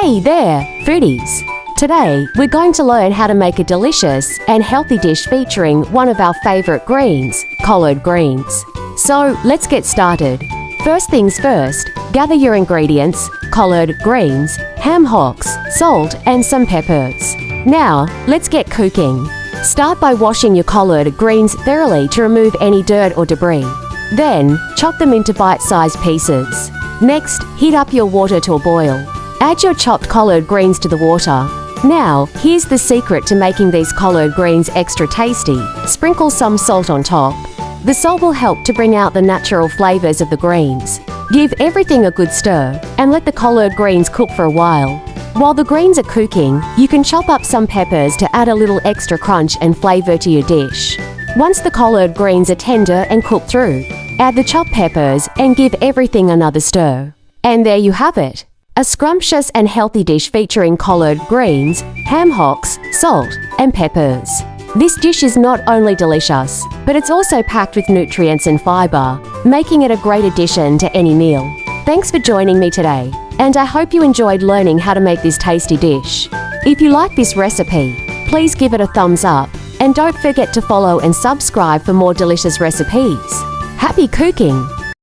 Hey there, foodies! Today, we're going to learn how to make a delicious and healthy dish featuring one of our favorite greens, collard greens. So, let's get started. First things first, gather your ingredients, collard greens, ham hocks, salt, and some peppers. Now, let's get cooking. Start by washing your collard greens thoroughly to remove any dirt or debris. Then, chop them into bite-sized pieces. Next, heat up your water to a boil. Add your chopped collard greens to the water. Now, here's the secret to making these collard greens extra tasty. Sprinkle some salt on top. The salt will help to bring out the natural flavors of the greens. Give everything a good stir, and let the collard greens cook for a while. While the greens are cooking, you can chop up some peppers to add a little extra crunch and flavor to your dish. Once the collard greens are tender and cooked through, add the chopped peppers and give everything another stir. And there you have it. A scrumptious and healthy dish featuring collard greens, ham hocks, salt, and peppers. This dish is not only delicious, but it's also packed with nutrients and fiber, making it a great addition to any meal. Thanks for joining me today, and I hope you enjoyed learning how to make this tasty dish. If you like this recipe, please give it a thumbs up, and don't forget to follow and subscribe for more delicious recipes. Happy cooking!